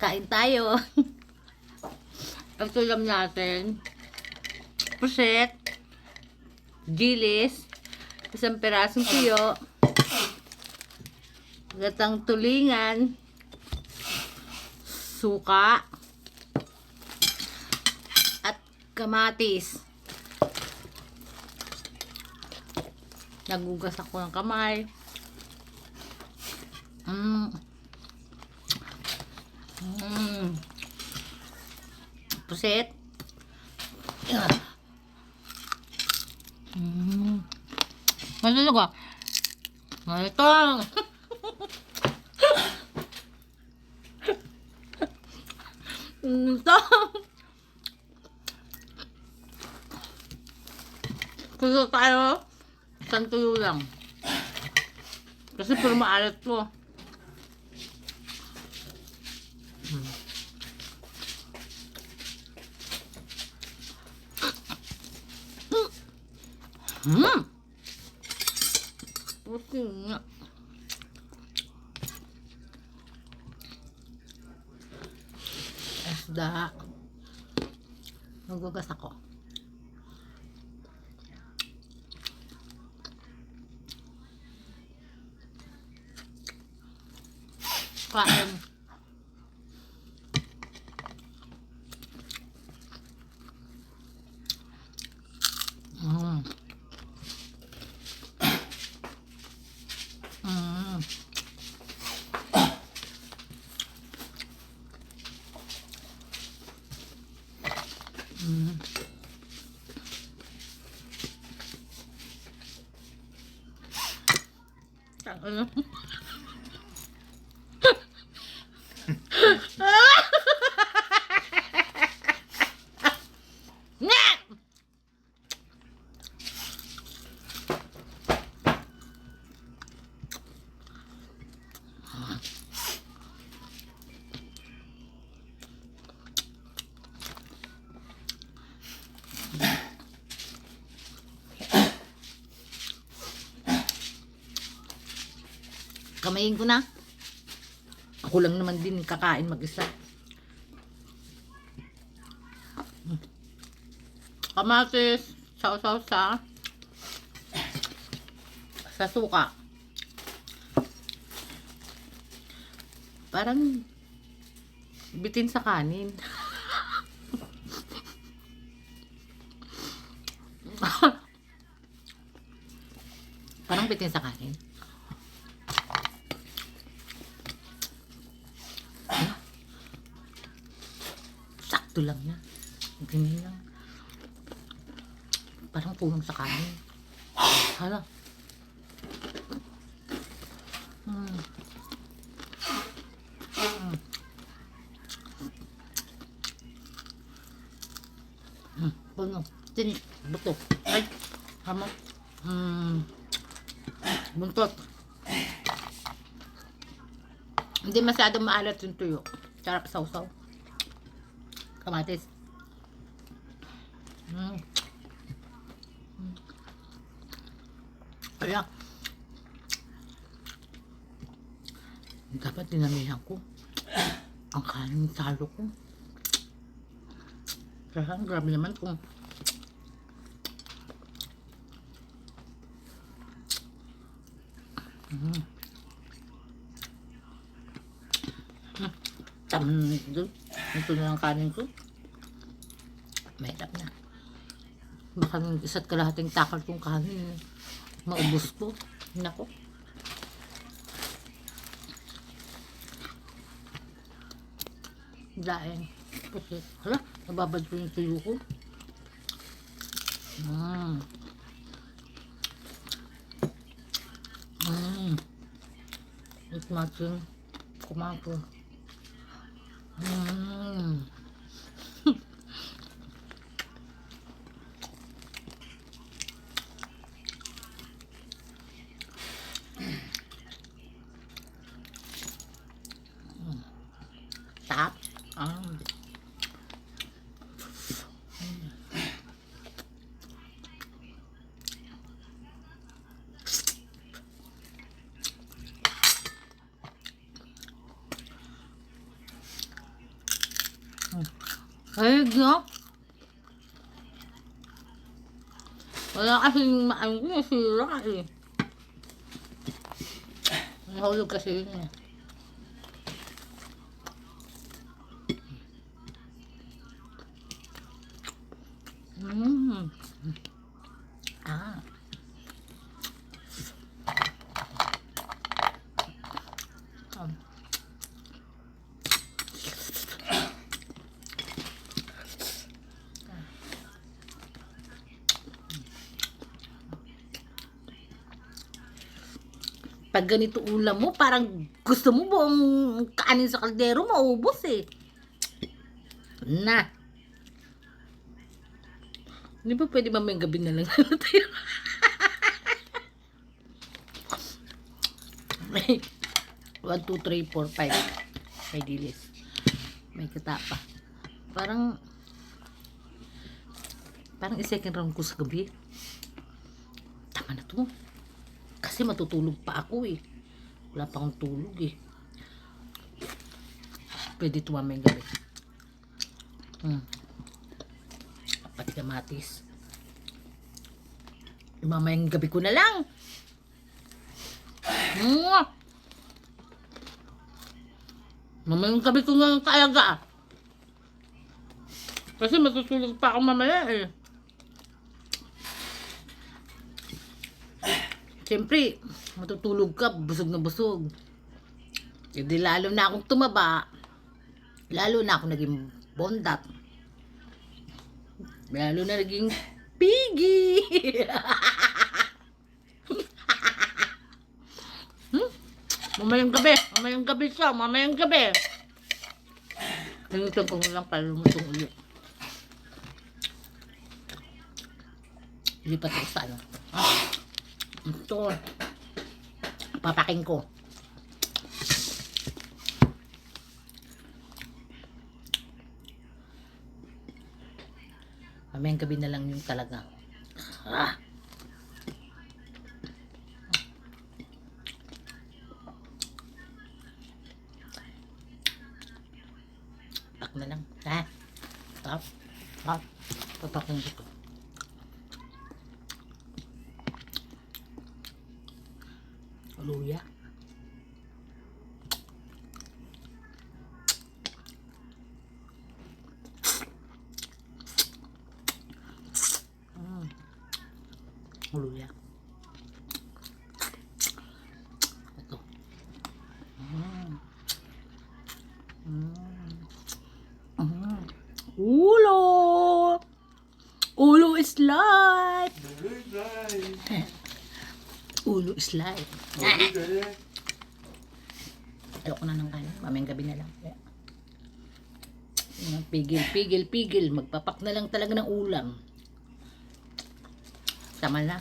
Kain tayo. Ang ulam natin, puset, dilis, isang perasong tuyo, gatang tulingan, suka, at kamatis. Nagugas ako ng kamay. Puset. Malulog ah. Malutong. Ito. Kulo tayo. Isang tuyo lang. Kasi puro maalat to. Puti nga. Isda. Nagugas ako. Kain. Ano? Kamayin ko na. Ako lang naman din kakain mag-isa. Kamatis, sausaw sa suka. Parang bitin sa kanin. Parang bitin sa kanin. Sakto lang na. Ganyan lang. Parang kulang sa kanin. Hala. Puno. Tinik. Buto. Ay. Hamot. Buntot. Hindi masyadong maalat yung tuyo. Sarap sausaw. Kamatis. Kaya dapat dinamihan ko ang kanin salo ko. Kaya grabe naman kung tama doon. Ito na ang kanin ko. Mahirap na. Baka ng isa't kalahating takal kong kanin maubos ko. Nako. Daing. Kasi, hala, nababad ko yung tuyo ko. It's matching. Kumapo. Tap. Ay, no? Wala kasing maano ko, sira eh. Nahulog kasi yun eh. Mm. Ah. Um. Pag ganito ulam mo, parang gusto mo buong kanin sa kaldero, maubos eh. Na. Hindi ba pwede mamayang gabi na lang tayo? May 1, 2, 3, 4, 5. May dilis. May katapa. Parang i-second round ko sa gabi. Tama na to. Kasi matutulog pa ako eh. Wala pa akong tulog eh. Pwede ito mamayang gabi. Pati kamatis. Mamayang gabi ko na lang. Mamayang gabi ko na lang talaga. Kasi matutulog pa ako mamaya eh. Siyempre, matutulog ka, busog na busog. Hindi lalo na akong tumaba. Lalo na akong naging bondat. Lalo na naging piggy. Mamayang gabi siya, mamayang gabi. Nalimutan ko lang para lumutong ulit. Lipat ko sa ano. Ito. Papaking ko. Mamayang gabi na lang yung talaga. Pak na lang. Papaking ko. Luya. Luya. Ito. Ulo. Ulo is life. Ulo is life. Ayoko na ng kanin. Mamayang gabi na lang. Pigil. Magpapak na lang talaga ng ulam. Tama na.